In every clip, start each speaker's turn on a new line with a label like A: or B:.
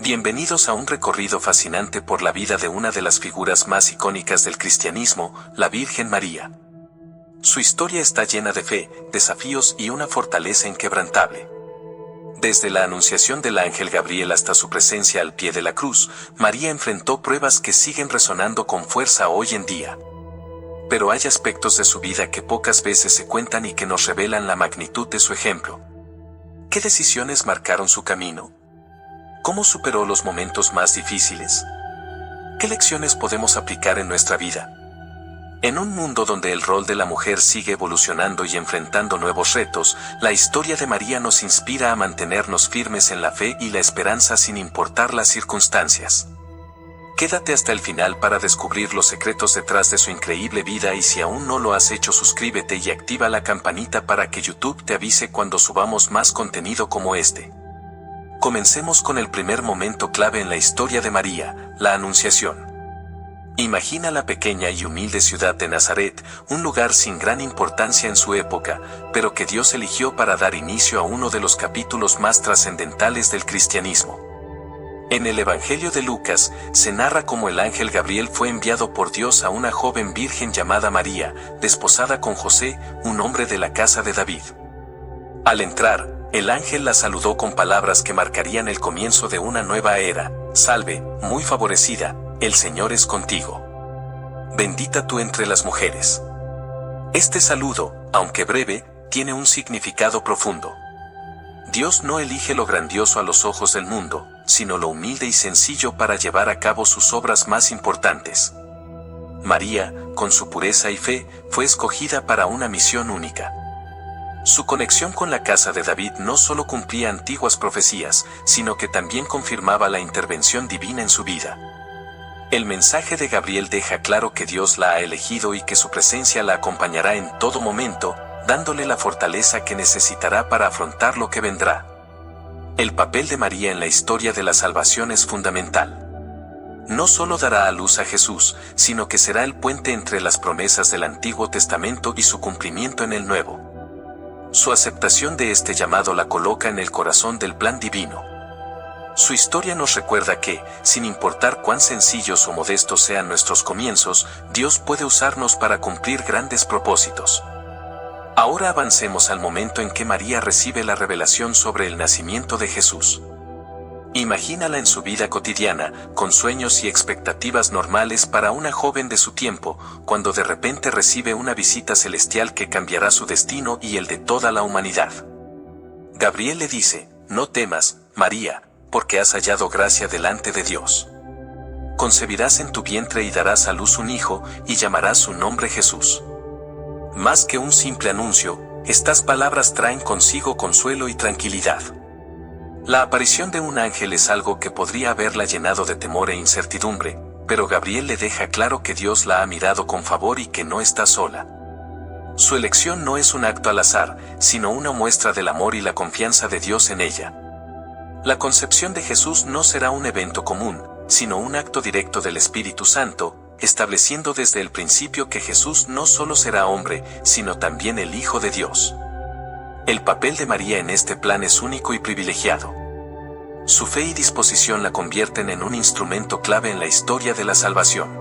A: Bienvenidos a un recorrido fascinante por la vida de una de las figuras más icónicas del cristianismo, la Virgen María. Su historia está llena de fe, desafíos y una fortaleza inquebrantable. Desde la anunciación del ángel Gabriel hasta su presencia al pie de la cruz, María enfrentó pruebas que siguen resonando con fuerza hoy en día. Pero hay aspectos de su vida que pocas veces se cuentan y que nos revelan la magnitud de su ejemplo. ¿Qué decisiones marcaron su camino? ¿Cómo superó los momentos más difíciles? ¿Qué lecciones podemos aplicar en nuestra vida? En un mundo donde el rol de la mujer sigue evolucionando y enfrentando nuevos retos, la historia de María nos inspira a mantenernos firmes en la fe y la esperanza sin importar las circunstancias. Quédate hasta el final para descubrir los secretos detrás de su increíble vida, y si aún no lo has hecho, suscríbete y activa la campanita para que YouTube te avise cuando subamos más contenido como este. Comencemos con el primer momento clave en la historia de María, la Anunciación. Imagina la pequeña y humilde ciudad de Nazaret, un lugar sin gran importancia en su época, pero que Dios eligió para dar inicio a uno de los capítulos más trascendentales del cristianismo. En el Evangelio de Lucas, se narra cómo el ángel Gabriel fue enviado por Dios a una joven virgen llamada María, desposada con José, un hombre de la casa de David. Al entrar, el ángel la saludó con palabras que marcarían el comienzo de una nueva era: «Salve, muy favorecida, el Señor es contigo. Bendita tú entre las mujeres». Este saludo, aunque breve, tiene un significado profundo. Dios no elige lo grandioso a los ojos del mundo, sino lo humilde y sencillo para llevar a cabo sus obras más importantes. María, con su pureza y fe, fue escogida para una misión única. Su conexión con la casa de David no solo cumplía antiguas profecías, sino que también confirmaba la intervención divina en su vida. El mensaje de Gabriel deja claro que Dios la ha elegido y que su presencia la acompañará en todo momento, dándole la fortaleza que necesitará para afrontar lo que vendrá. El papel de María en la historia de la salvación es fundamental. No solo dará a luz a Jesús, sino que será el puente entre las promesas del Antiguo Testamento y su cumplimiento en el Nuevo. Su aceptación de este llamado la coloca en el corazón del plan divino. Su historia nos recuerda que, sin importar cuán sencillos o modestos sean nuestros comienzos, Dios puede usarnos para cumplir grandes propósitos. Ahora avancemos al momento en que María recibe la revelación sobre el nacimiento de Jesús. Imagínala en su vida cotidiana, con sueños y expectativas normales para una joven de su tiempo, cuando de repente recibe una visita celestial que cambiará su destino y el de toda la humanidad. Gabriel le dice: «No temas, María, porque has hallado gracia delante de Dios. Concebirás en tu vientre y darás a luz un hijo, y llamarás su nombre Jesús». Más que un simple anuncio, estas palabras traen consigo consuelo y tranquilidad. La aparición de un ángel es algo que podría haberla llenado de temor e incertidumbre, pero Gabriel le deja claro que Dios la ha mirado con favor y que no está sola. Su elección no es un acto al azar, sino una muestra del amor y la confianza de Dios en ella. La concepción de Jesús no será un evento común, sino un acto directo del Espíritu Santo, estableciendo desde el principio que Jesús no solo será hombre, sino también el Hijo de Dios. El papel de María en este plan es único y privilegiado. Su fe y disposición la convierten en un instrumento clave en la historia de la salvación.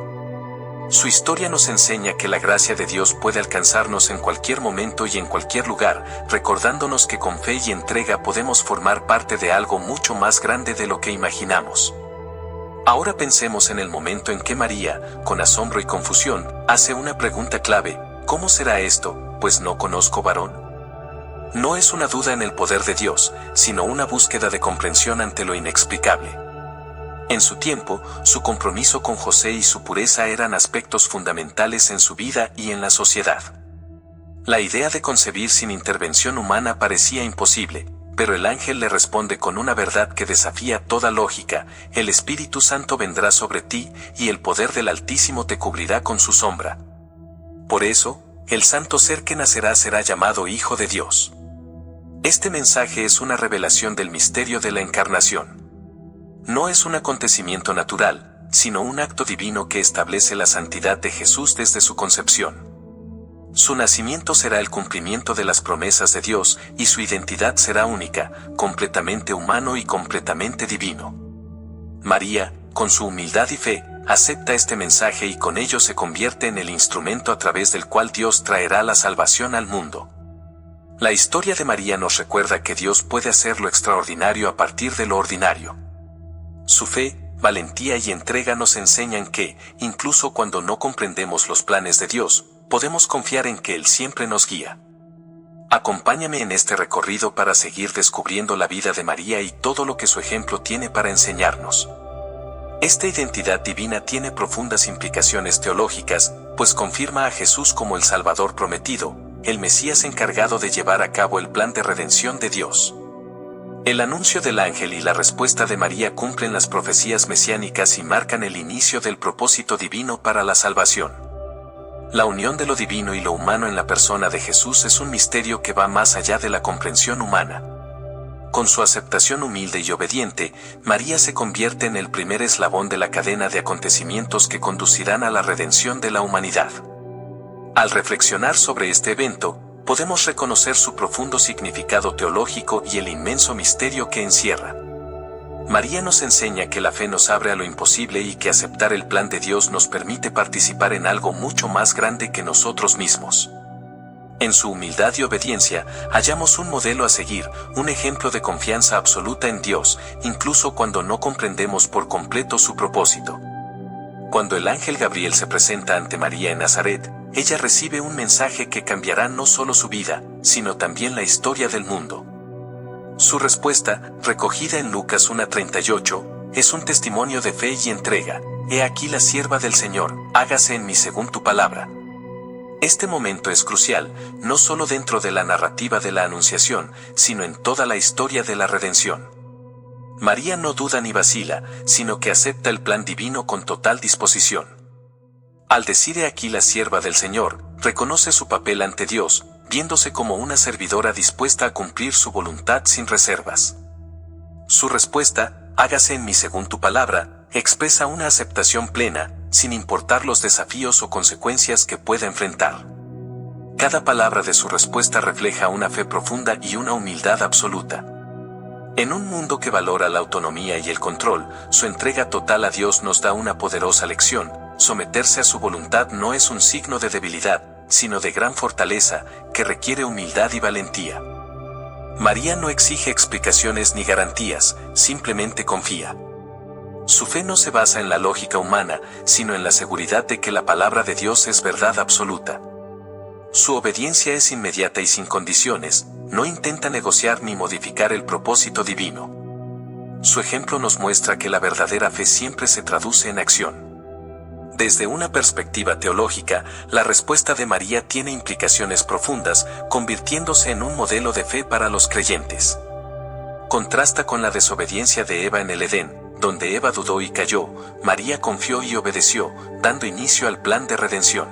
A: Su historia nos enseña que la gracia de Dios puede alcanzarnos en cualquier momento y en cualquier lugar, recordándonos que con fe y entrega podemos formar parte de algo mucho más grande de lo que imaginamos. Ahora pensemos en el momento en que María, con asombro y confusión, hace una pregunta clave: ¿cómo será esto, pues no conozco varón? No es una duda en el poder de Dios, sino una búsqueda de comprensión ante lo inexplicable. En su tiempo, su compromiso con José y su pureza eran aspectos fundamentales en su vida y en la sociedad. La idea de concebir sin intervención humana parecía imposible, pero el ángel le responde con una verdad que desafía toda lógica: el Espíritu Santo vendrá sobre ti, y el poder del Altísimo te cubrirá con su sombra. Por eso, el santo ser que nacerá será llamado Hijo de Dios. Este mensaje es una revelación del misterio de la encarnación. No es un acontecimiento natural, sino un acto divino que establece la santidad de Jesús desde su concepción. Su nacimiento será el cumplimiento de las promesas de Dios, y su identidad será única, completamente humano y completamente divino. María, con su humildad y fe, acepta este mensaje y con ello se convierte en el instrumento a través del cual Dios traerá la salvación al mundo. La historia de María nos recuerda que Dios puede hacer lo extraordinario a partir de lo ordinario. Su fe, valentía y entrega nos enseñan que, incluso cuando no comprendemos los planes de Dios, podemos confiar en que Él siempre nos guía. Acompáñame en este recorrido para seguir descubriendo la vida de María y todo lo que su ejemplo tiene para enseñarnos. Esta identidad divina tiene profundas implicaciones teológicas, pues confirma a Jesús como el Salvador prometido, el Mesías encargado de llevar a cabo el plan de redención de Dios. El anuncio del ángel y la respuesta de María cumplen las profecías mesiánicas y marcan el inicio del propósito divino para la salvación. La unión de lo divino y lo humano en la persona de Jesús es un misterio que va más allá de la comprensión humana. Con su aceptación humilde y obediente, María se convierte en el primer eslabón de la cadena de acontecimientos que conducirán a la redención de la humanidad. Al reflexionar sobre este evento, podemos reconocer su profundo significado teológico y el inmenso misterio que encierra. María nos enseña que la fe nos abre a lo imposible y que aceptar el plan de Dios nos permite participar en algo mucho más grande que nosotros mismos. En su humildad y obediencia, hallamos un modelo a seguir, un ejemplo de confianza absoluta en Dios, incluso cuando no comprendemos por completo su propósito. Cuando el ángel Gabriel se presenta ante María en Nazaret, ella recibe un mensaje que cambiará no solo su vida, sino también la historia del mundo. Su respuesta, recogida en Lucas 1:38, es un testimonio de fe y entrega. He aquí la sierva del Señor, hágase en mí según tu palabra. Este momento es crucial, no solo dentro de la narrativa de la Anunciación, sino en toda la historia de la redención. María no duda ni vacila, sino que acepta el plan divino con total disposición. Al decir he aquí la sierva del Señor, reconoce su papel ante Dios, viéndose como una servidora dispuesta a cumplir su voluntad sin reservas. Su respuesta, hágase en mí según tu palabra, expresa una aceptación plena, sin importar los desafíos o consecuencias que pueda enfrentar. Cada palabra de su respuesta refleja una fe profunda y una humildad absoluta. En un mundo que valora la autonomía y el control, su entrega total a Dios nos da una poderosa lección: someterse a su voluntad no es un signo de debilidad, sino de gran fortaleza, que requiere humildad y valentía. María no exige explicaciones ni garantías, simplemente confía. Su fe no se basa en la lógica humana, sino en la seguridad de que la palabra de Dios es verdad absoluta. Su obediencia es inmediata y sin condiciones, no intenta negociar ni modificar el propósito divino. Su ejemplo nos muestra que la verdadera fe siempre se traduce en acción. Desde una perspectiva teológica, la respuesta de María tiene implicaciones profundas, convirtiéndose en un modelo de fe para los creyentes. Contrasta con la desobediencia de Eva en el Edén, donde Eva dudó y cayó. María confió y obedeció, dando inicio al plan de redención.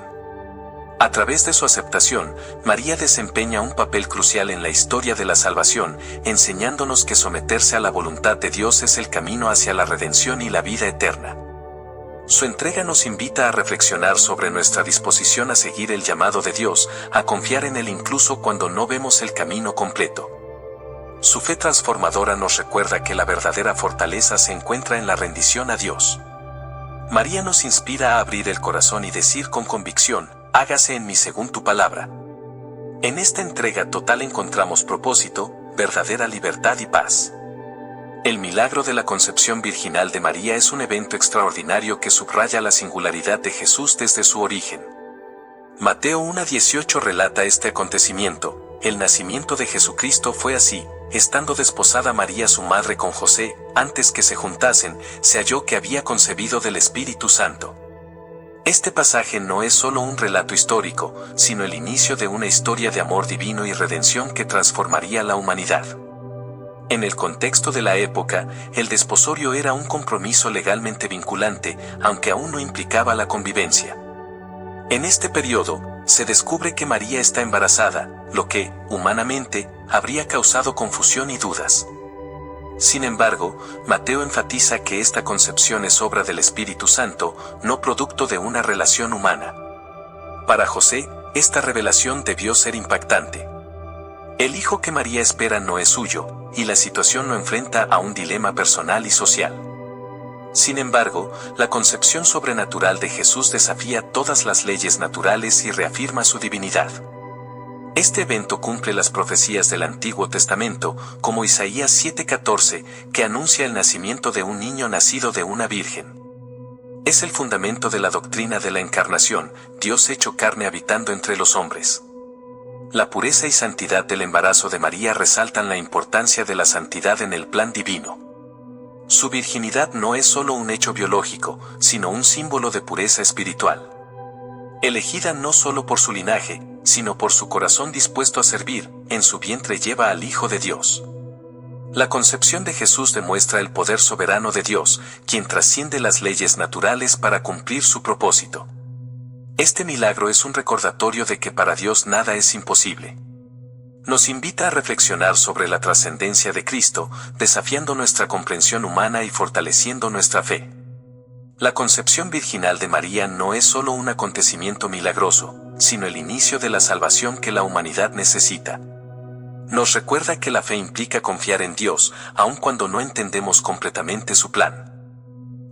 A: A través de su aceptación, María desempeña un papel crucial en la historia de la salvación, enseñándonos que someterse a la voluntad de Dios es el camino hacia la redención y la vida eterna. Su entrega nos invita a reflexionar sobre nuestra disposición a seguir el llamado de Dios, a confiar en Él incluso cuando no vemos el camino completo. Su fe transformadora nos recuerda que la verdadera fortaleza se encuentra en la rendición a Dios. María nos inspira a abrir el corazón y decir con convicción: hágase en mí según tu palabra. En esta entrega total encontramos propósito, verdadera libertad y paz. El milagro de la concepción virginal de María es un evento extraordinario que subraya la singularidad de Jesús desde su origen. Mateo 1:18 relata este acontecimiento: el nacimiento de Jesucristo fue así. Estando desposada María su madre con José, antes que se juntasen, se halló que había concebido del Espíritu Santo. Este pasaje no es solo un relato histórico, sino el inicio de una historia de amor divino y redención que transformaría la humanidad. En el contexto de la época, el desposorio era un compromiso legalmente vinculante, aunque aún no implicaba la convivencia. En este periodo, se descubre que María está embarazada, lo que, humanamente, habría causado confusión y dudas. Sin embargo, Mateo enfatiza que esta concepción es obra del Espíritu Santo, no producto de una relación humana. Para José, esta revelación debió ser impactante. El hijo que María espera no es suyo, y la situación lo enfrenta a un dilema personal y social. Sin embargo, la concepción sobrenatural de Jesús desafía todas las leyes naturales y reafirma su divinidad. Este evento cumple las profecías del Antiguo Testamento, como Isaías 7:14, que anuncia el nacimiento de un niño nacido de una virgen. Es el fundamento de la doctrina de la encarnación, Dios hecho carne habitando entre los hombres. La pureza y santidad del embarazo de María resaltan la importancia de la santidad en el plan divino. Su virginidad no es solo un hecho biológico, sino un símbolo de pureza espiritual. Elegida no solo por su linaje, sino por su corazón dispuesto a servir, en su vientre lleva al Hijo de Dios. La concepción de Jesús demuestra el poder soberano de Dios, quien trasciende las leyes naturales para cumplir su propósito. Este milagro es un recordatorio de que para Dios nada es imposible. Nos invita a reflexionar sobre la trascendencia de Cristo, desafiando nuestra comprensión humana y fortaleciendo nuestra fe. La concepción virginal de María no es solo un acontecimiento milagroso, sino el inicio de la salvación que la humanidad necesita. Nos recuerda que la fe implica confiar en Dios, aun cuando no entendemos completamente su plan.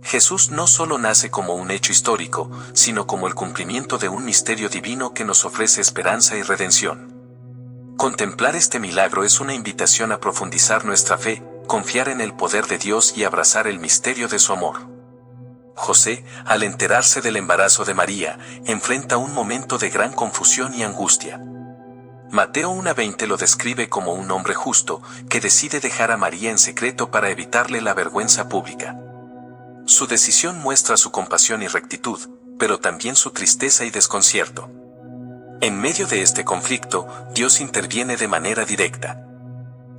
A: Jesús no solo nace como un hecho histórico, sino como el cumplimiento de un misterio divino que nos ofrece esperanza y redención. Contemplar este milagro es una invitación a profundizar nuestra fe, confiar en el poder de Dios y abrazar el misterio de su amor. José, al enterarse del embarazo de María, enfrenta un momento de gran confusión y angustia. Mateo 1:20 lo describe como un hombre justo, que decide dejar a María en secreto para evitarle la vergüenza pública. Su decisión muestra su compasión y rectitud, pero también su tristeza y desconcierto. En medio de este conflicto, Dios interviene de manera directa.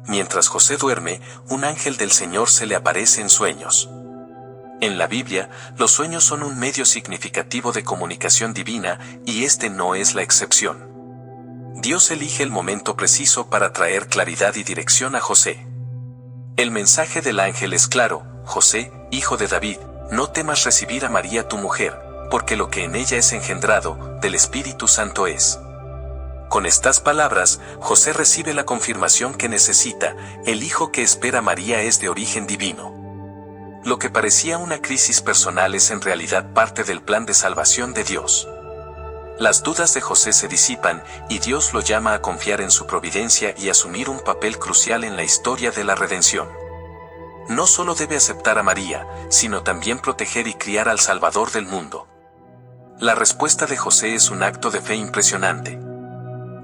A: Mientras José duerme, un ángel del Señor se le aparece en sueños. En la Biblia, los sueños son un medio significativo de comunicación divina, y este no es la excepción. Dios elige el momento preciso para traer claridad y dirección a José. El mensaje del ángel es claro: José, hijo de David, no temas recibir a María tu mujer, porque lo que en ella es engendrado, del Espíritu Santo es. Con estas palabras, José recibe la confirmación que necesita: el hijo que espera María es de origen divino. Lo que parecía una crisis personal es en realidad parte del plan de salvación de Dios. Las dudas de José se disipan, y Dios lo llama a confiar en su providencia y asumir un papel crucial en la historia de la redención. No solo debe aceptar a María, sino también proteger y criar al Salvador del mundo. La respuesta de José es un acto de fe impresionante.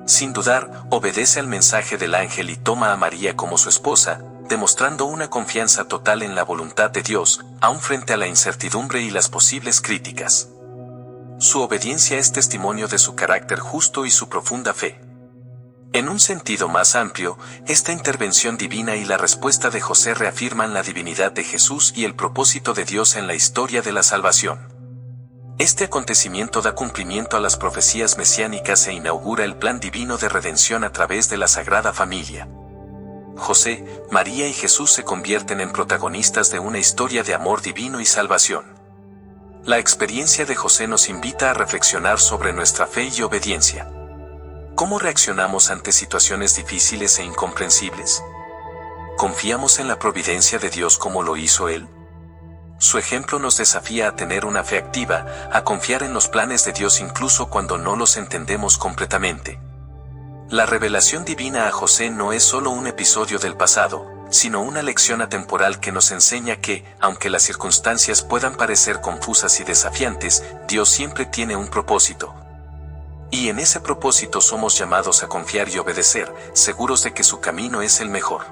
A: Sin dudar, obedece al mensaje del ángel y toma a María como su esposa, demostrando una confianza total en la voluntad de Dios, aun frente a la incertidumbre y las posibles críticas. Su obediencia es testimonio de su carácter justo y su profunda fe. En un sentido más amplio, esta intervención divina y la respuesta de José reafirman la divinidad de Jesús y el propósito de Dios en la historia de la salvación. Este acontecimiento da cumplimiento a las profecías mesiánicas e inaugura el plan divino de redención a través de la Sagrada Familia. José, María y Jesús se convierten en protagonistas de una historia de amor divino y salvación. La experiencia de José nos invita a reflexionar sobre nuestra fe y obediencia. ¿Cómo reaccionamos ante situaciones difíciles e incomprensibles? ¿Confiamos en la providencia de Dios como lo hizo Él? Su ejemplo nos desafía a tener una fe activa, a confiar en los planes de Dios incluso cuando no los entendemos completamente. La revelación divina a José no es solo un episodio del pasado, sino una lección atemporal que nos enseña que, aunque las circunstancias puedan parecer confusas y desafiantes, Dios siempre tiene un propósito. Y en ese propósito somos llamados a confiar y obedecer, seguros de que su camino es el mejor.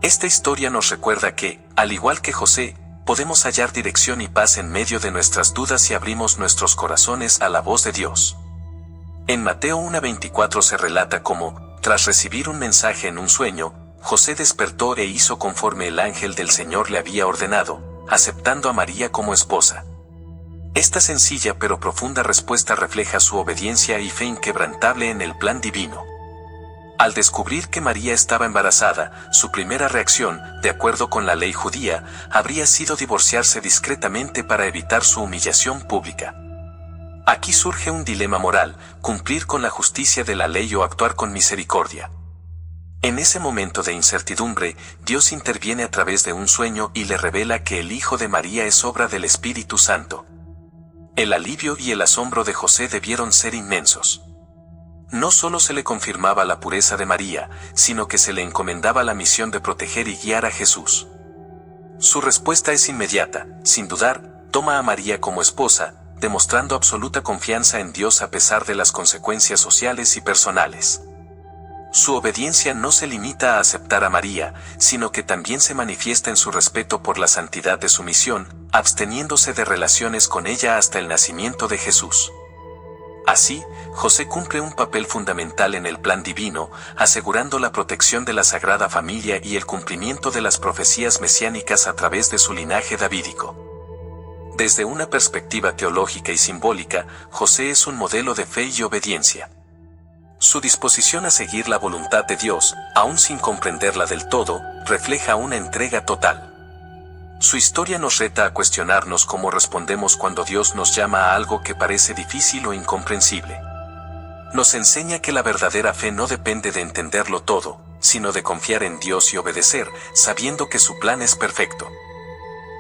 A: Esta historia nos recuerda que, al igual que José, podemos hallar dirección y paz en medio de nuestras dudas si abrimos nuestros corazones a la voz de Dios. En Mateo 1:24 se relata cómo, tras recibir un mensaje en un sueño, José despertó e hizo conforme el ángel del Señor le había ordenado, aceptando a María como esposa. Esta sencilla pero profunda respuesta refleja su obediencia y fe inquebrantable en el plan divino. Al descubrir que María estaba embarazada, su primera reacción, de acuerdo con la ley judía, habría sido divorciarse discretamente para evitar su humillación pública. Aquí surge un dilema moral: cumplir con la justicia de la ley o actuar con misericordia. En ese momento de incertidumbre, Dios interviene a través de un sueño y le revela que el Hijo de María es obra del Espíritu Santo. El alivio y el asombro de José debieron ser inmensos. No solo se le confirmaba la pureza de María, sino que se le encomendaba la misión de proteger y guiar a Jesús. Su respuesta es inmediata, sin dudar, toma a María como esposa, demostrando absoluta confianza en Dios a pesar de las consecuencias sociales y personales. Su obediencia no se limita a aceptar a María, sino que también se manifiesta en su respeto por la santidad de su misión, absteniéndose de relaciones con ella hasta el nacimiento de Jesús. Así, José cumple un papel fundamental en el plan divino, asegurando la protección de la Sagrada Familia y el cumplimiento de las profecías mesiánicas a través de su linaje davídico. Desde una perspectiva teológica y simbólica, José es un modelo de fe y obediencia. Su disposición a seguir la voluntad de Dios, aun sin comprenderla del todo, refleja una entrega total. Su historia nos reta a cuestionarnos cómo respondemos cuando Dios nos llama a algo que parece difícil o incomprensible. Nos enseña que la verdadera fe no depende de entenderlo todo, sino de confiar en Dios y obedecer, sabiendo que su plan es perfecto.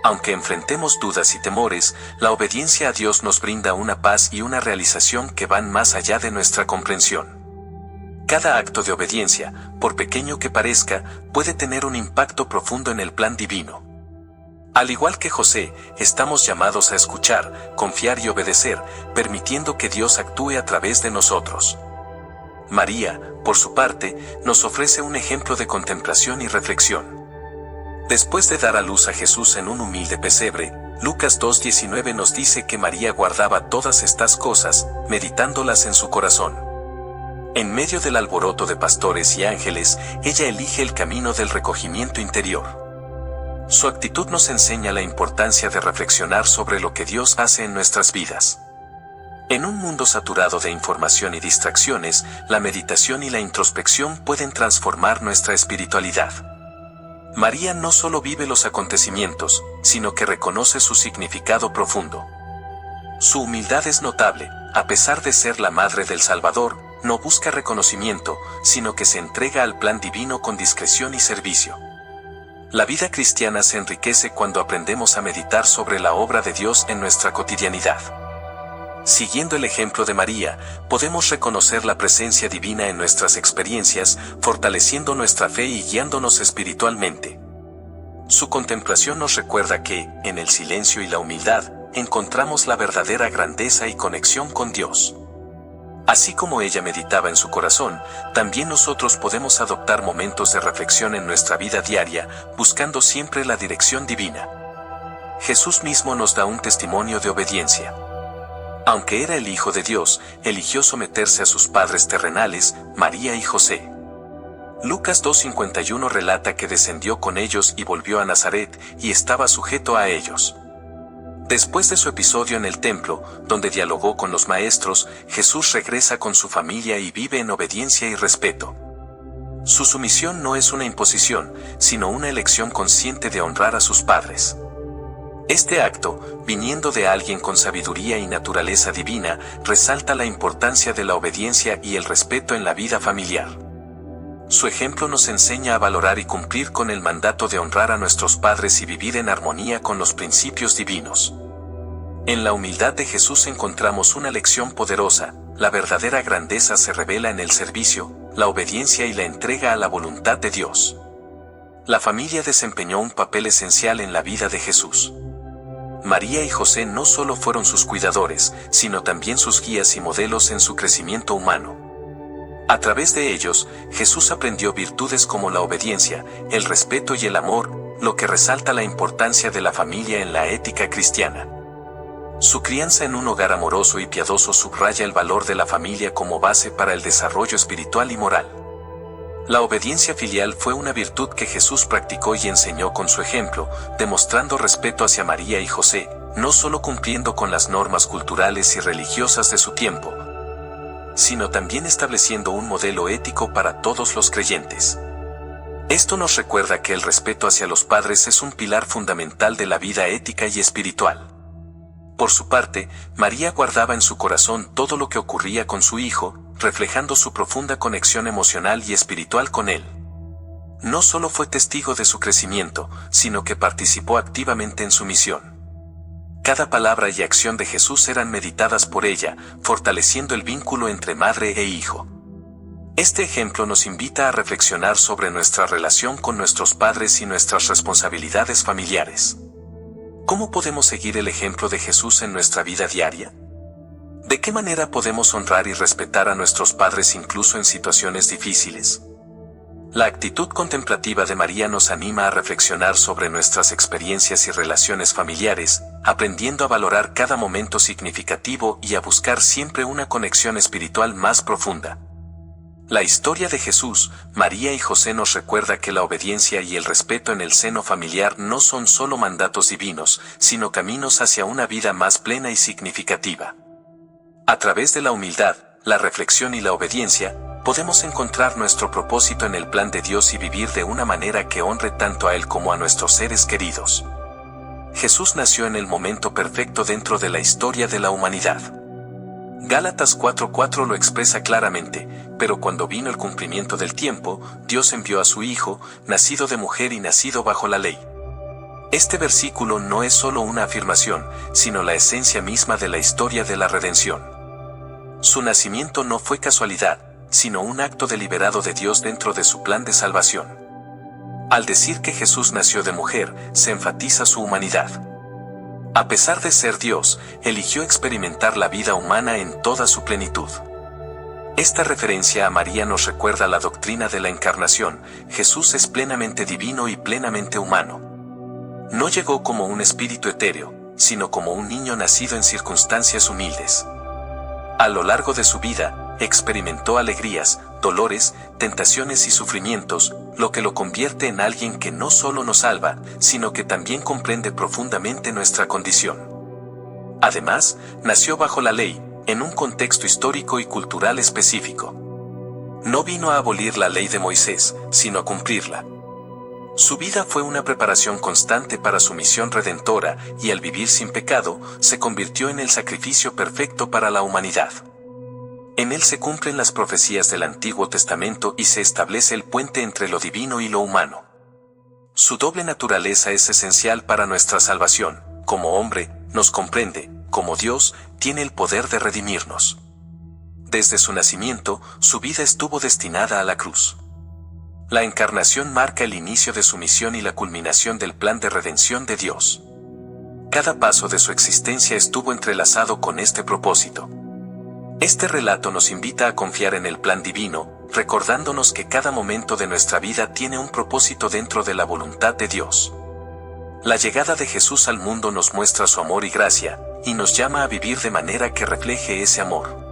A: Aunque enfrentemos dudas y temores, la obediencia a Dios nos brinda una paz y una realización que van más allá de nuestra comprensión. Cada acto de obediencia, por pequeño que parezca, puede tener un impacto profundo en el plan divino. Al igual que José, estamos llamados a escuchar, confiar y obedecer, permitiendo que Dios actúe a través de nosotros. María, por su parte, nos ofrece un ejemplo de contemplación y reflexión. Después de dar a luz a Jesús en un humilde pesebre, Lucas 2:19 nos dice que María guardaba todas estas cosas, meditándolas en su corazón. En medio del alboroto de pastores y ángeles, ella elige el camino del recogimiento interior. Su actitud nos enseña la importancia de reflexionar sobre lo que Dios hace en nuestras vidas. En un mundo saturado de información y distracciones, la meditación y la introspección pueden transformar nuestra espiritualidad. María no solo vive los acontecimientos, sino que reconoce su significado profundo. Su humildad es notable, a pesar de ser la madre del Salvador, no busca reconocimiento, sino que se entrega al plan divino con discreción y servicio. La vida cristiana se enriquece cuando aprendemos a meditar sobre la obra de Dios en nuestra cotidianidad. Siguiendo el ejemplo de María, podemos reconocer la presencia divina en nuestras experiencias, fortaleciendo nuestra fe y guiándonos espiritualmente. Su contemplación nos recuerda que, en el silencio y la humildad, encontramos la verdadera grandeza y conexión con Dios. Así como ella meditaba en su corazón, también nosotros podemos adoptar momentos de reflexión en nuestra vida diaria, buscando siempre la dirección divina. Jesús mismo nos da un testimonio de obediencia. Aunque era el Hijo de Dios, eligió someterse a sus padres terrenales, María y José. Lucas 2:51 relata que descendió con ellos y volvió a Nazaret, y estaba sujeto a ellos. Después de su episodio en el templo, donde dialogó con los maestros, Jesús regresa con su familia y vive en obediencia y respeto. Su sumisión no es una imposición, sino una elección consciente de honrar a sus padres. Este acto, viniendo de alguien con sabiduría y naturaleza divina, resalta la importancia de la obediencia y el respeto en la vida familiar. Su ejemplo nos enseña a valorar y cumplir con el mandato de honrar a nuestros padres y vivir en armonía con los principios divinos. En la humildad de Jesús encontramos una lección poderosa: la verdadera grandeza se revela en el servicio, la obediencia y la entrega a la voluntad de Dios. La familia desempeñó un papel esencial en la vida de Jesús. María y José no solo fueron sus cuidadores, sino también sus guías y modelos en su crecimiento humano. A través de ellos, Jesús aprendió virtudes como la obediencia, el respeto y el amor, lo que resalta la importancia de la familia en la ética cristiana. Su crianza en un hogar amoroso y piadoso subraya el valor de la familia como base para el desarrollo espiritual y moral. La obediencia filial fue una virtud que Jesús practicó y enseñó con su ejemplo, demostrando respeto hacia María y José, no solo cumpliendo con las normas culturales y religiosas de su tiempo, sino también estableciendo un modelo ético para todos los creyentes. Esto nos recuerda que el respeto hacia los padres es un pilar fundamental de la vida ética y espiritual. Por su parte, María guardaba en su corazón todo lo que ocurría con su hijo, reflejando su profunda conexión emocional y espiritual con él. No solo fue testigo de su crecimiento, sino que participó activamente en su misión. Cada palabra y acción de Jesús eran meditadas por ella, fortaleciendo el vínculo entre madre e hijo. Este ejemplo nos invita a reflexionar sobre nuestra relación con nuestros padres y nuestras responsabilidades familiares. ¿Cómo podemos seguir el ejemplo de Jesús en nuestra vida diaria? ¿De qué manera podemos honrar y respetar a nuestros padres incluso en situaciones difíciles? La actitud contemplativa de María nos anima a reflexionar sobre nuestras experiencias y relaciones familiares, aprendiendo a valorar cada momento significativo y a buscar siempre una conexión espiritual más profunda. La historia de Jesús, María y José nos recuerda que la obediencia y el respeto en el seno familiar no son solo mandatos divinos, sino caminos hacia una vida más plena y significativa. A través de la humildad, la reflexión y la obediencia, podemos encontrar nuestro propósito en el plan de Dios y vivir de una manera que honre tanto a Él como a nuestros seres queridos. Jesús nació en el momento perfecto dentro de la historia de la humanidad. Gálatas 4:4 lo expresa claramente, pero cuando vino el cumplimiento del tiempo, Dios envió a su Hijo, nacido de mujer y nacido bajo la ley. Este versículo no es solo una afirmación, sino la esencia misma de la historia de la redención. Su nacimiento no fue casualidad, sino un acto deliberado de Dios dentro de su plan de salvación. Al decir que Jesús nació de mujer, se enfatiza su humanidad. A pesar de ser Dios, eligió experimentar la vida humana en toda su plenitud. Esta referencia a María nos recuerda la doctrina de la encarnación. Jesús es plenamente divino y plenamente humano. No llegó como un espíritu etéreo, sino como un niño nacido en circunstancias humildes. A lo largo de su vida, experimentó alegrías, dolores, tentaciones y sufrimientos, lo que lo convierte en alguien que no solo nos salva, sino que también comprende profundamente nuestra condición. Además, nació bajo la ley, en un contexto histórico y cultural específico. No vino a abolir la ley de Moisés, sino a cumplirla. Su vida fue una preparación constante para su misión redentora, y al vivir sin pecado, se convirtió en el sacrificio perfecto para la humanidad. En él se cumplen las profecías del Antiguo Testamento y se establece el puente entre lo divino y lo humano. Su doble naturaleza es esencial para nuestra salvación. Como hombre, nos comprende, como Dios, tiene el poder de redimirnos. Desde su nacimiento, su vida estuvo destinada a la cruz. La encarnación marca el inicio de su misión y la culminación del plan de redención de Dios. Cada paso de su existencia estuvo entrelazado con este propósito. Este relato nos invita a confiar en el plan divino, recordándonos que cada momento de nuestra vida tiene un propósito dentro de la voluntad de Dios. La llegada de Jesús al mundo nos muestra su amor y gracia, y nos llama a vivir de manera que refleje ese amor.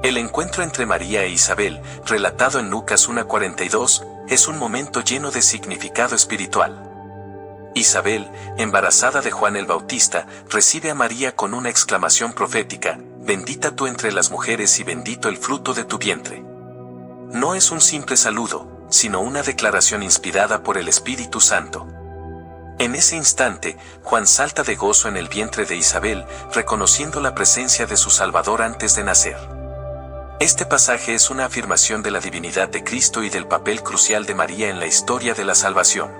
A: El encuentro entre María e Isabel, relatado en Lucas 1:42, es un momento lleno de significado espiritual. Isabel, embarazada de Juan el Bautista, recibe a María con una exclamación profética: «Bendita tú entre las mujeres y bendito el fruto de tu vientre». No es un simple saludo, sino una declaración inspirada por el Espíritu Santo. En ese instante, Juan salta de gozo en el vientre de Isabel, reconociendo la presencia de su Salvador antes de nacer. Este pasaje es una afirmación de la divinidad de Cristo y del papel crucial de María en la historia de la salvación.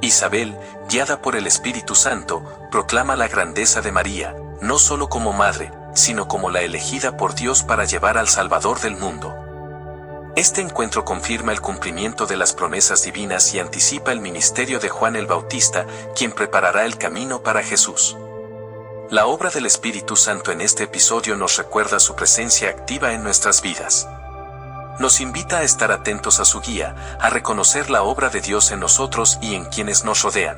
A: Isabel, guiada por el Espíritu Santo, proclama la grandeza de María, no solo como madre, sino como la elegida por Dios para llevar al Salvador del mundo. Este encuentro confirma el cumplimiento de las promesas divinas y anticipa el ministerio de Juan el Bautista, quien preparará el camino para Jesús. La obra del Espíritu Santo en este episodio nos recuerda su presencia activa en nuestras vidas. Nos invita a estar atentos a su guía, a reconocer la obra de Dios en nosotros y en quienes nos rodean.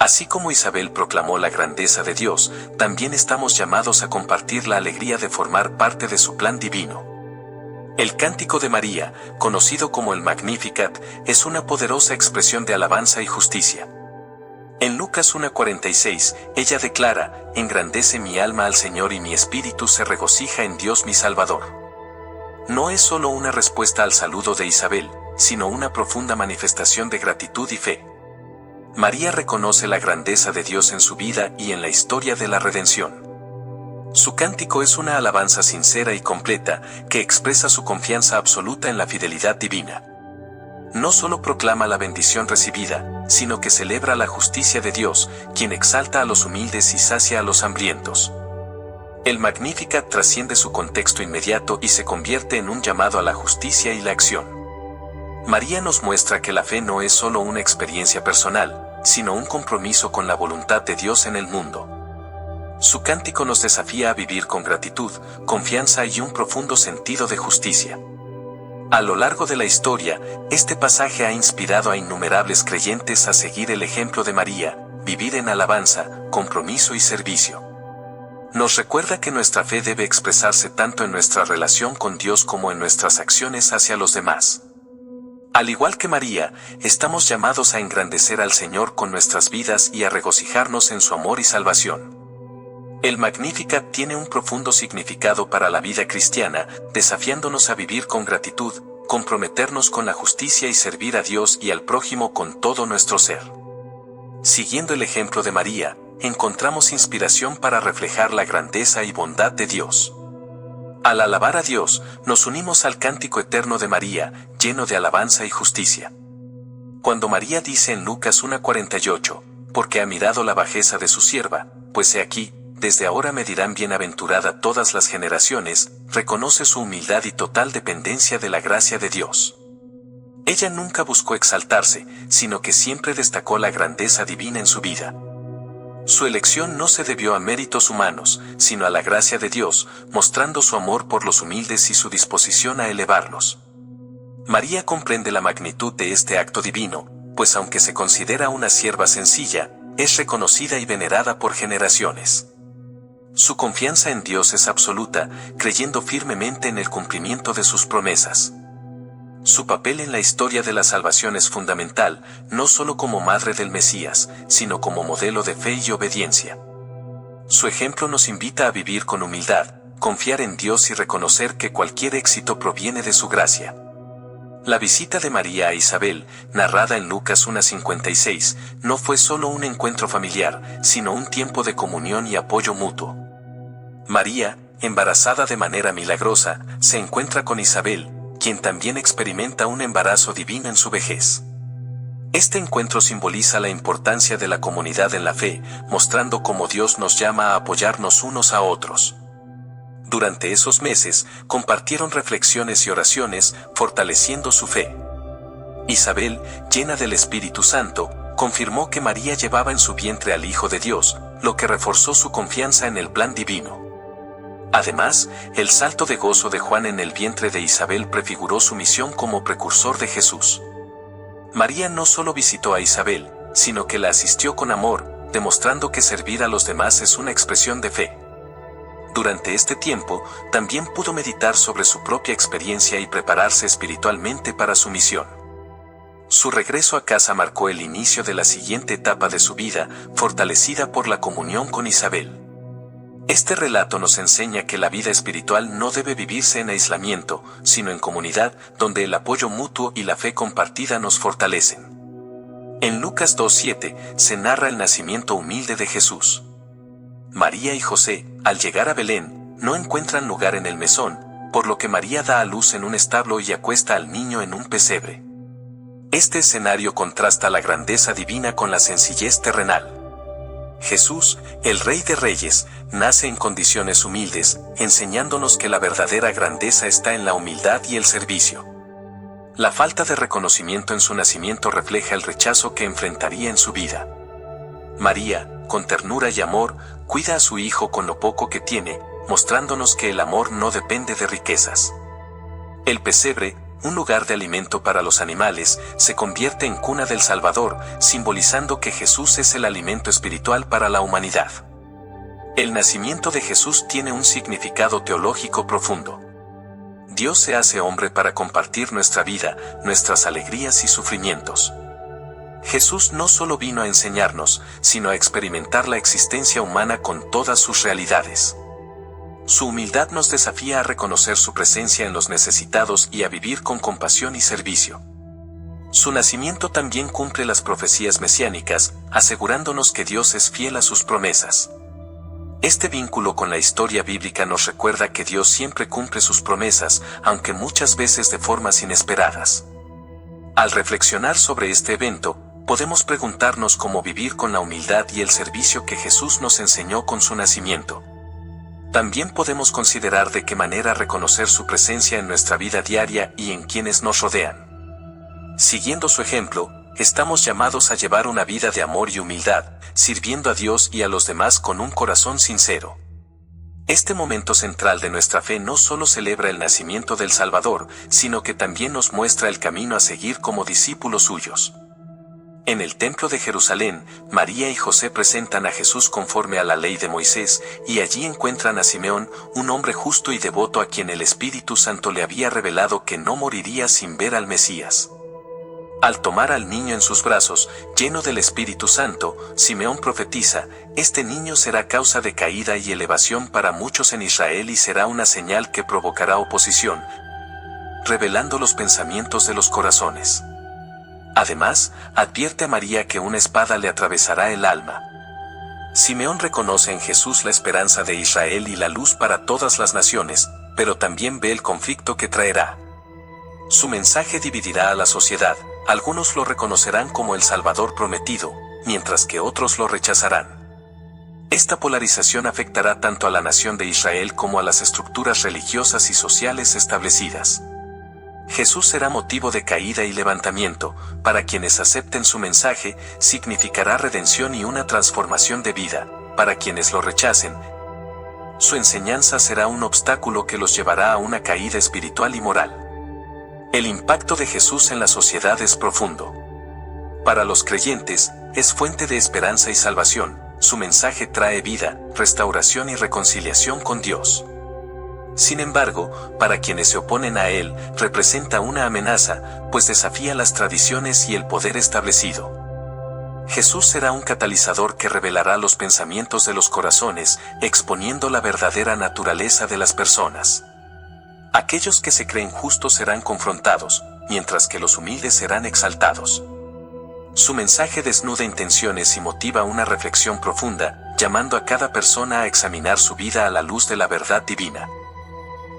A: Así como Isabel proclamó la grandeza de Dios, también estamos llamados a compartir la alegría de formar parte de su plan divino. El Cántico de María, conocido como el Magnificat, es una poderosa expresión de alabanza y justicia. En Lucas 1:46, ella declara: «Engrandece mi alma al Señor y mi espíritu se regocija en Dios mi Salvador». No es solo una respuesta al saludo de Isabel, sino una profunda manifestación de gratitud y fe. María reconoce la grandeza de Dios en su vida y en la historia de la redención. Su cántico es una alabanza sincera y completa, que expresa su confianza absoluta en la fidelidad divina. No solo proclama la bendición recibida, sino que celebra la justicia de Dios, quien exalta a los humildes y sacia a los hambrientos. El Magnificat trasciende su contexto inmediato y se convierte en un llamado a la justicia y la acción. María nos muestra que la fe no es solo una experiencia personal, sino un compromiso con la voluntad de Dios en el mundo. Su cántico nos desafía a vivir con gratitud, confianza y un profundo sentido de justicia. A lo largo de la historia, este pasaje ha inspirado a innumerables creyentes a seguir el ejemplo de María, vivir en alabanza, compromiso y servicio. Nos recuerda que nuestra fe debe expresarse tanto en nuestra relación con Dios como en nuestras acciones hacia los demás. Al igual que María, estamos llamados a engrandecer al Señor con nuestras vidas y a regocijarnos en su amor y salvación. El Magnificat tiene un profundo significado para la vida cristiana, desafiándonos a vivir con gratitud, comprometernos con la justicia y servir a Dios y al prójimo con todo nuestro ser. Siguiendo el ejemplo de María, encontramos inspiración para reflejar la grandeza y bondad de Dios. Al alabar a Dios, nos unimos al cántico eterno de María, lleno de alabanza y justicia. Cuando María dice en Lucas 1:48, porque ha mirado la bajeza de su sierva, pues he aquí, desde ahora me dirán bienaventurada todas las generaciones, reconoce su humildad y total dependencia de la gracia de Dios. Ella nunca buscó exaltarse, sino que siempre destacó la grandeza divina en su vida. Su elección no se debió a méritos humanos, sino a la gracia de Dios, mostrando su amor por los humildes y su disposición a elevarlos. María comprende la magnitud de este acto divino, pues aunque se considera una sierva sencilla, es reconocida y venerada por generaciones. Su confianza en Dios es absoluta, creyendo firmemente en el cumplimiento de sus promesas. Su papel en la historia de la salvación es fundamental, no solo como madre del Mesías, sino como modelo de fe y obediencia. Su ejemplo nos invita a vivir con humildad, confiar en Dios y reconocer que cualquier éxito proviene de su gracia. La visita de María a Isabel, narrada en Lucas 1:56, no fue solo un encuentro familiar, sino un tiempo de comunión y apoyo mutuo. María, embarazada de manera milagrosa, se encuentra con Isabel, quien también experimenta un embarazo divino en su vejez. Este encuentro simboliza la importancia de la comunidad en la fe, mostrando cómo Dios nos llama a apoyarnos unos a otros. Durante esos meses, compartieron reflexiones y oraciones, fortaleciendo su fe. Isabel, llena del Espíritu Santo, confirmó que María llevaba en su vientre al Hijo de Dios, lo que reforzó su confianza en el plan divino. Además, el salto de gozo de Juan en el vientre de Isabel prefiguró su misión como precursor de Jesús. María no solo visitó a Isabel, sino que la asistió con amor, demostrando que servir a los demás es una expresión de fe. Durante este tiempo, también pudo meditar sobre su propia experiencia y prepararse espiritualmente para su misión. Su regreso a casa marcó el inicio de la siguiente etapa de su vida, fortalecida por la comunión con Isabel. Este relato nos enseña que la vida espiritual no debe vivirse en aislamiento, sino en comunidad, donde el apoyo mutuo y la fe compartida nos fortalecen. En Lucas 2:7 se narra el nacimiento humilde de Jesús. María y José, al llegar a Belén, no encuentran lugar en el mesón, por lo que María da a luz en un establo y acuesta al niño en un pesebre. Este escenario contrasta la grandeza divina con la sencillez terrenal. Jesús, el Rey de Reyes, nace en condiciones humildes, enseñándonos que la verdadera grandeza está en la humildad y el servicio. La falta de reconocimiento en su nacimiento refleja el rechazo que enfrentaría en su vida. María, con ternura y amor, cuida a su hijo con lo poco que tiene, mostrándonos que el amor no depende de riquezas. El pesebre, un lugar de alimento para los animales, se convierte en cuna del Salvador, simbolizando que Jesús es el alimento espiritual para la humanidad. El nacimiento de Jesús tiene un significado teológico profundo. Dios se hace hombre para compartir nuestra vida, nuestras alegrías y sufrimientos. Jesús no solo vino a enseñarnos, sino a experimentar la existencia humana con todas sus realidades. Su humildad nos desafía a reconocer su presencia en los necesitados y a vivir con compasión y servicio. Su nacimiento también cumple las profecías mesiánicas, asegurándonos que Dios es fiel a sus promesas. Este vínculo con la historia bíblica nos recuerda que Dios siempre cumple sus promesas, aunque muchas veces de formas inesperadas. Al reflexionar sobre este evento, podemos preguntarnos cómo vivir con la humildad y el servicio que Jesús nos enseñó con su nacimiento. También podemos considerar de qué manera reconocer su presencia en nuestra vida diaria y en quienes nos rodean. Siguiendo su ejemplo, estamos llamados a llevar una vida de amor y humildad, sirviendo a Dios y a los demás con un corazón sincero. Este momento central de nuestra fe no solo celebra el nacimiento del Salvador, sino que también nos muestra el camino a seguir como discípulos suyos. En el templo de Jerusalén, María y José presentan a Jesús conforme a la ley de Moisés, y allí encuentran a Simeón, un hombre justo y devoto a quien el Espíritu Santo le había revelado que no moriría sin ver al Mesías. Al tomar al niño en sus brazos, lleno del Espíritu Santo, Simeón profetiza: este niño será causa de caída y elevación para muchos en Israel y será una señal que provocará oposición, revelando los pensamientos de los corazones. Además, advierte a María que una espada le atravesará el alma. Simeón reconoce en Jesús la esperanza de Israel y la luz para todas las naciones, pero también ve el conflicto que traerá. Su mensaje dividirá a la sociedad. Algunos lo reconocerán como el Salvador prometido, mientras que otros lo rechazarán. Esta polarización afectará tanto a la nación de Israel como a las estructuras religiosas y sociales establecidas. Jesús será motivo de caída y levantamiento. Para quienes acepten su mensaje, significará redención y una transformación de vida. Para quienes lo rechacen, su enseñanza será un obstáculo que los llevará a una caída espiritual y moral. El impacto de Jesús en la sociedad es profundo. Para los creyentes, es fuente de esperanza y salvación. Su mensaje trae vida, restauración y reconciliación con Dios. Sin embargo, para quienes se oponen a él, representa una amenaza, pues desafía las tradiciones y el poder establecido. Jesús será un catalizador que revelará los pensamientos de los corazones, exponiendo la verdadera naturaleza de las personas. Aquellos que se creen justos serán confrontados, mientras que los humildes serán exaltados. Su mensaje desnuda intenciones y motiva una reflexión profunda, llamando a cada persona a examinar su vida a la luz de la verdad divina.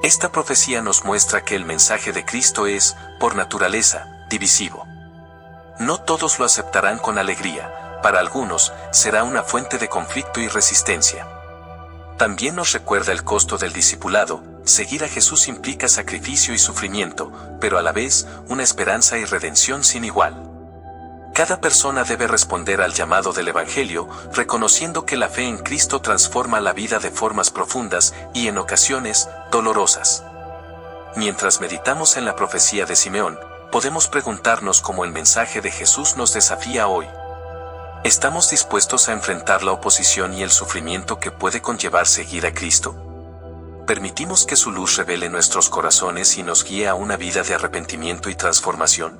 A: Esta profecía nos muestra que el mensaje de Cristo es, por naturaleza, divisivo. No todos lo aceptarán con alegría. Para algunos, será una fuente de conflicto y resistencia. También nos recuerda el costo del discipulado. Seguir a Jesús implica sacrificio y sufrimiento, pero a la vez, una esperanza y redención sin igual. Cada persona debe responder al llamado del Evangelio, reconociendo que la fe en Cristo transforma la vida de formas profundas y, en ocasiones, dolorosas. Mientras meditamos en la profecía de Simeón, podemos preguntarnos cómo el mensaje de Jesús nos desafía hoy. ¿Estamos dispuestos a enfrentar la oposición y el sufrimiento que puede conllevar seguir a Cristo? ¿Permitimos que su luz revele nuestros corazones y nos guíe a una vida de arrepentimiento y transformación?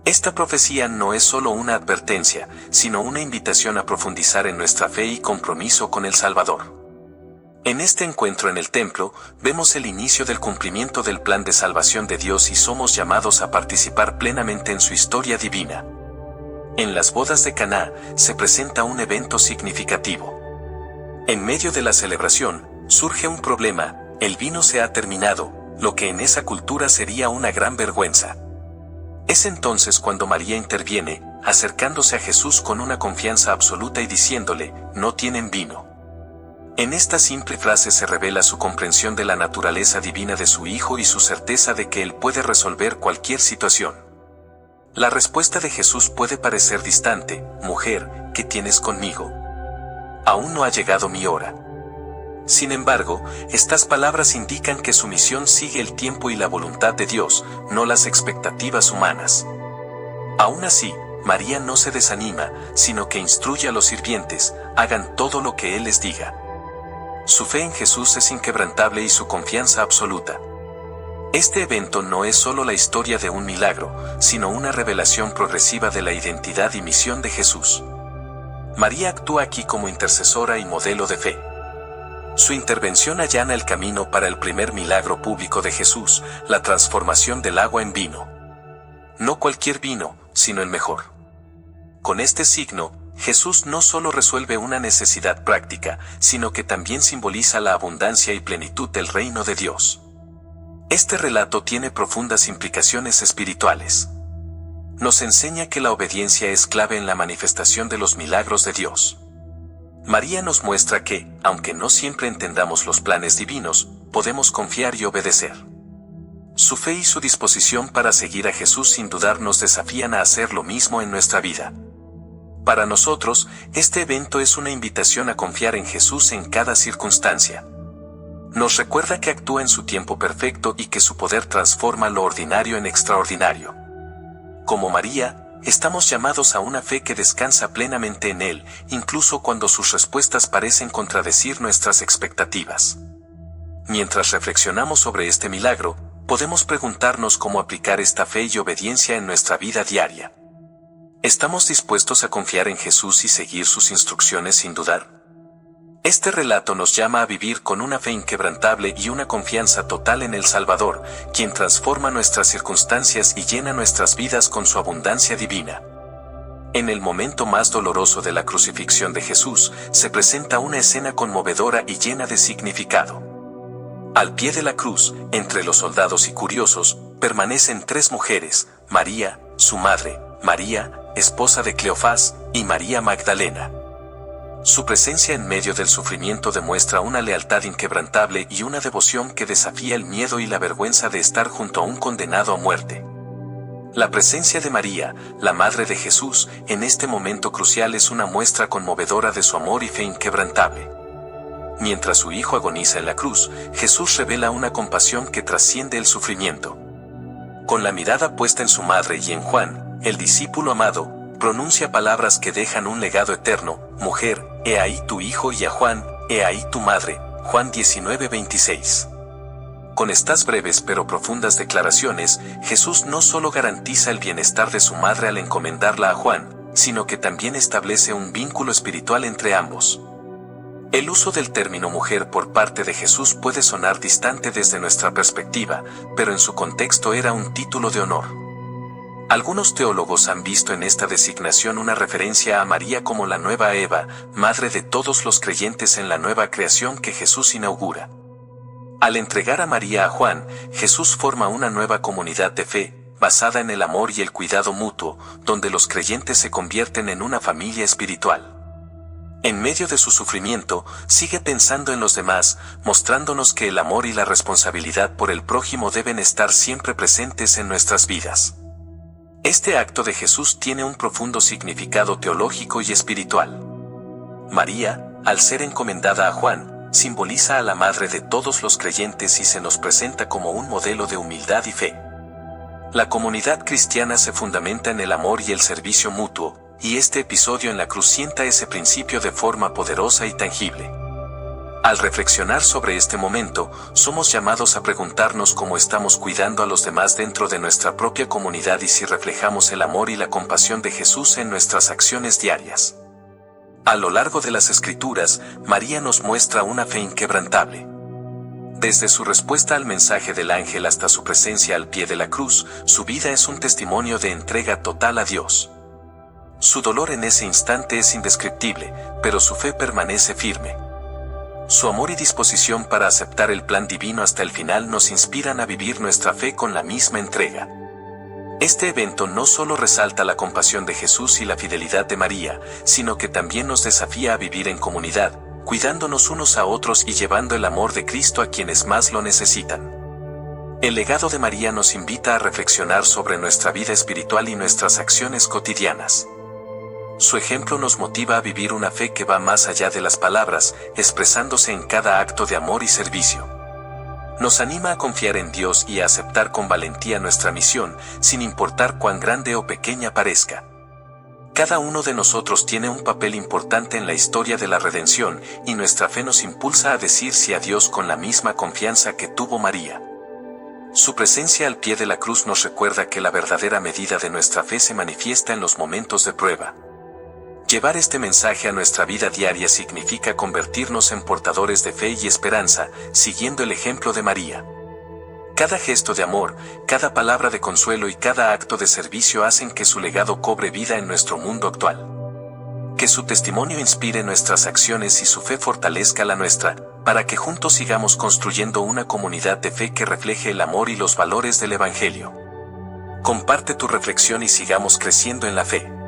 A: Esta profecía no es solo una advertencia, sino una invitación a profundizar en nuestra fe y compromiso con el Salvador. En este encuentro en el templo, vemos el inicio del cumplimiento del plan de salvación de Dios y somos llamados a participar plenamente en su historia divina. En las bodas de Caná, se presenta un evento significativo. En medio de la celebración, surge un problema: el vino se ha terminado, lo que en esa cultura sería una gran vergüenza. Es entonces cuando María interviene, acercándose a Jesús con una confianza absoluta y diciéndole: no tienen vino. En esta simple frase se revela su comprensión de la naturaleza divina de su Hijo y su certeza de que Él puede resolver cualquier situación. La respuesta de Jesús puede parecer distante: mujer, ¿qué tienes conmigo? Aún no ha llegado mi hora. Sin embargo, estas palabras indican que su misión sigue el tiempo y la voluntad de Dios, no las expectativas humanas. Aún así, María no se desanima, sino que instruye a los sirvientes: hagan todo lo que Él les diga. Su fe en Jesús es inquebrantable y su confianza absoluta. Este evento no es solo la historia de un milagro, sino una revelación progresiva de la identidad y misión de Jesús. María actúa aquí como intercesora y modelo de fe. Su intervención allana el camino para el primer milagro público de Jesús, la transformación del agua en vino. No cualquier vino, sino el mejor. Con este signo, Jesús no solo resuelve una necesidad práctica, sino que también simboliza la abundancia y plenitud del reino de Dios. Este relato tiene profundas implicaciones espirituales. nos enseña que la obediencia es clave en la manifestación de los milagros de Dios. María nos muestra que, aunque no siempre entendamos los planes divinos, podemos confiar y obedecer. Su fe y su disposición para seguir a Jesús sin dudar nos desafían a hacer lo mismo en nuestra vida. Para nosotros, este evento es una invitación a confiar en Jesús en cada circunstancia. Nos recuerda que actúa en su tiempo perfecto y que su poder transforma lo ordinario en extraordinario. Como María, estamos llamados a una fe que descansa plenamente en Él, incluso cuando sus respuestas parecen contradecir nuestras expectativas. Mientras reflexionamos sobre este milagro, podemos preguntarnos cómo aplicar esta fe y obediencia en nuestra vida diaria. ¿Estamos dispuestos a confiar en Jesús y seguir sus instrucciones sin dudar? Este relato nos llama a vivir con una fe inquebrantable y una confianza total en el Salvador, quien transforma nuestras circunstancias y llena nuestras vidas con su abundancia divina. En el momento más doloroso de la crucifixión de Jesús, se presenta una escena conmovedora y llena de significado. Al pie de la cruz, entre los soldados y curiosos, permanecen tres mujeres: María, su madre, María, esposa de Cleofás, y María Magdalena. Su presencia en medio del sufrimiento demuestra una lealtad inquebrantable y una devoción que desafía el miedo y la vergüenza de estar junto a un condenado a muerte. La presencia de María, la Madre de Jesús, en este momento crucial es una muestra conmovedora de su amor y fe inquebrantable. Mientras su Hijo agoniza en la cruz, Jesús revela una compasión que trasciende el sufrimiento. Con la mirada puesta en su madre y en Juan, el discípulo amado, pronuncia palabras que dejan un legado eterno: mujer, he ahí tu hijo, y a Juan, he ahí tu madre. Juan 19:26. Con estas breves pero profundas declaraciones, Jesús no solo garantiza el bienestar de su madre al encomendarla a Juan, sino que también establece un vínculo espiritual entre ambos. El uso del término mujer por parte de Jesús puede sonar distante desde nuestra perspectiva, pero en su contexto era un título de honor. Algunos teólogos han visto en esta designación una referencia a María como la nueva Eva, madre de todos los creyentes en la nueva creación que Jesús inaugura. Al entregar a María a Juan, Jesús forma una nueva comunidad de fe, basada en el amor y el cuidado mutuo, donde los creyentes se convierten en una familia espiritual. En medio de su sufrimiento, sigue pensando en los demás, mostrándonos que el amor y la responsabilidad por el prójimo deben estar siempre presentes en nuestras vidas. Este acto de Jesús tiene un profundo significado teológico y espiritual. María, al ser encomendada a Juan, simboliza a la madre de todos los creyentes y se nos presenta como un modelo de humildad y fe. La comunidad cristiana se fundamenta en el amor y el servicio mutuo, y este episodio en la cruz sienta ese principio de forma poderosa y tangible. Al reflexionar sobre este momento, somos llamados a preguntarnos cómo estamos cuidando a los demás dentro de nuestra propia comunidad y si reflejamos el amor y la compasión de Jesús en nuestras acciones diarias. A lo largo de las Escrituras, María nos muestra una fe inquebrantable. Desde su respuesta al mensaje del ángel hasta su presencia al pie de la cruz, su vida es un testimonio de entrega total a Dios. Su dolor en ese instante es indescriptible, pero su fe permanece firme. Su amor y disposición para aceptar el plan divino hasta el final nos inspiran a vivir nuestra fe con la misma entrega. Este evento no solo resalta la compasión de Jesús y la fidelidad de María, sino que también nos desafía a vivir en comunidad, cuidándonos unos a otros y llevando el amor de Cristo a quienes más lo necesitan. El legado de María nos invita a reflexionar sobre nuestra vida espiritual y nuestras acciones cotidianas. Su ejemplo nos motiva a vivir una fe que va más allá de las palabras, expresándose en cada acto de amor y servicio. Nos anima a confiar en Dios y a aceptar con valentía nuestra misión, sin importar cuán grande o pequeña parezca. Cada uno de nosotros tiene un papel importante en la historia de la redención, y nuestra fe nos impulsa a decir sí a Dios con la misma confianza que tuvo María. Su presencia al pie de la cruz nos recuerda que la verdadera medida de nuestra fe se manifiesta en los momentos de prueba. Llevar este mensaje a nuestra vida diaria significa convertirnos en portadores de fe y esperanza, siguiendo el ejemplo de María. Cada gesto de amor, cada palabra de consuelo y cada acto de servicio hacen que su legado cobre vida en nuestro mundo actual. Que su testimonio inspire nuestras acciones y su fe fortalezca la nuestra, para que juntos sigamos construyendo una comunidad de fe que refleje el amor y los valores del Evangelio. Comparte tu reflexión y sigamos creciendo en la fe.